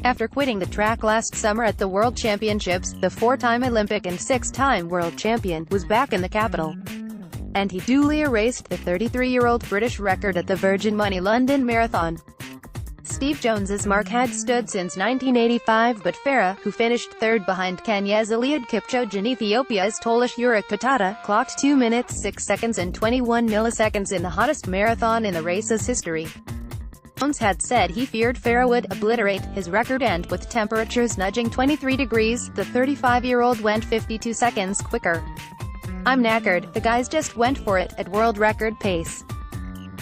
After quitting the track last summer at the World Championships, the four-time Olympic and six-time world champion was back in the capital. And he duly erased the 33-year-old British record at the Virgin Money London Marathon. Steve Jones's mark had stood since 1985, but Farah, who finished third behind Kenya's Eliud, Kipchoge and Ethiopia's Tola, Shura, Kitata, clocked 2 minutes 6 seconds and 21 milliseconds in the hottest marathon in the race's history. Jones had said he feared Farah would obliterate his record, and with temperatures nudging 23 degrees, the 35-year-old went 52 seconds quicker. "I'm knackered, the guys just went for it, at world record pace.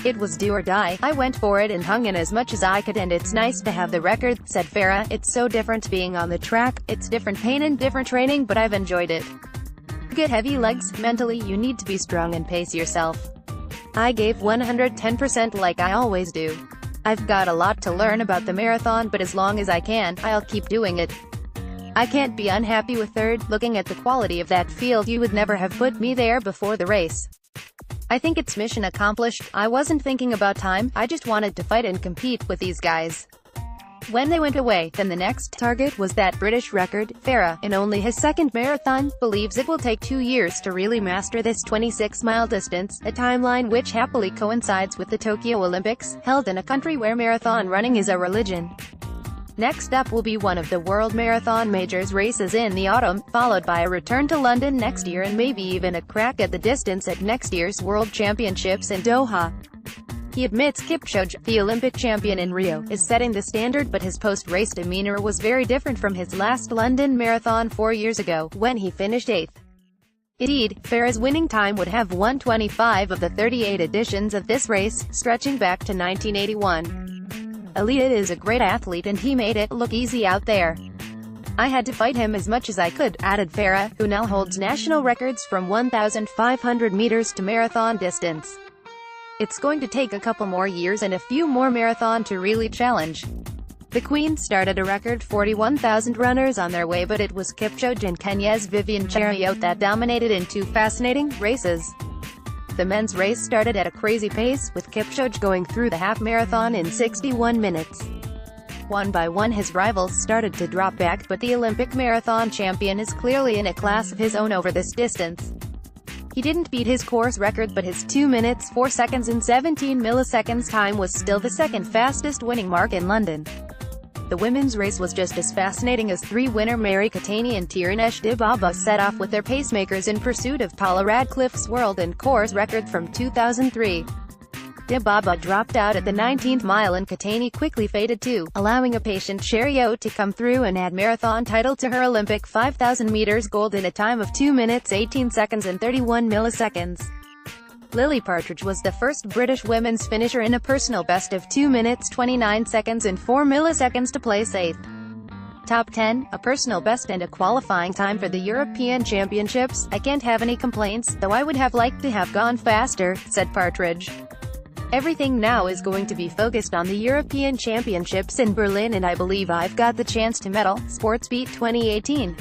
It was do or die, I went for it and hung in as much as I could, and it's nice to have the record," said Farah. "It's so different being on the track, it's different pain and different training, but I've enjoyed it. To get heavy legs, mentally you need to be strong and pace yourself. I gave 110% like I always do. I've got a lot to learn about the marathon, but as long as I can, I'll keep doing it. I can't be unhappy with third. Looking at the quality of that field, you would never have put me there before the race. I think it's mission accomplished. I wasn't thinking about time, I just wanted to fight and compete with these guys." When they went away, then the next target was that British record. Farah, in only his second marathon, believes it will take 2 years to really master this 26-mile distance, a timeline which happily coincides with the Tokyo Olympics, held in a country where marathon running is a religion. Next up will be one of the World Marathon Majors races in the autumn, followed by a return to London next year and maybe even a crack at the distance at next year's World Championships in Doha. He admits Kipchoge, the Olympic champion in Rio, is setting the standard, but his post-race demeanor was very different from his last London Marathon 4 years ago, when he finished 8th. Indeed, Farah's winning time would have won 25 of the 38 editions of this race, stretching back to 1981. "Eliud is a great athlete and he made it look easy out there. I had to fight him as much as I could," added Farah, who now holds national records from 1,500 meters to marathon distance. "It's going to take a couple more years and a few more marathon to really challenge." The Queen started a record 41,000 runners on their way, but it was Kipchoge and Kenya's Vivian Cheruiyot that dominated in two fascinating races. The men's race started at a crazy pace, with Kipchoge going through the half-marathon in 61 minutes. One by one his rivals started to drop back, but the Olympic marathon champion is clearly in a class of his own over this distance. He didn't beat his course record, but his 2 minutes 4 seconds and 17 milliseconds time was still the second fastest winning mark in London. The women's race was just as fascinating as three-winner Mary Keitany and Tirunesh Dibaba set off with their pacemakers in pursuit of Paula Radcliffe's world and course record from 2003. Dibaba dropped out at the 19th mile and Keitany quickly faded too, allowing a patient Cheruiyot to come through and add marathon title to her Olympic 5,000 meters gold in a time of 2 minutes 18 seconds and 31 milliseconds. Lily Partridge was the first British women's finisher in a personal best of 2 minutes 29 seconds and 4 milliseconds to place 8th. Top 10, a personal best and a qualifying time for the European Championships. "I can't have any complaints, though I would have liked to have gone faster," said Partridge. "Everything now is going to be focused on the European Championships in Berlin, and I believe I've got the chance to medal." Sportsbeat 2018.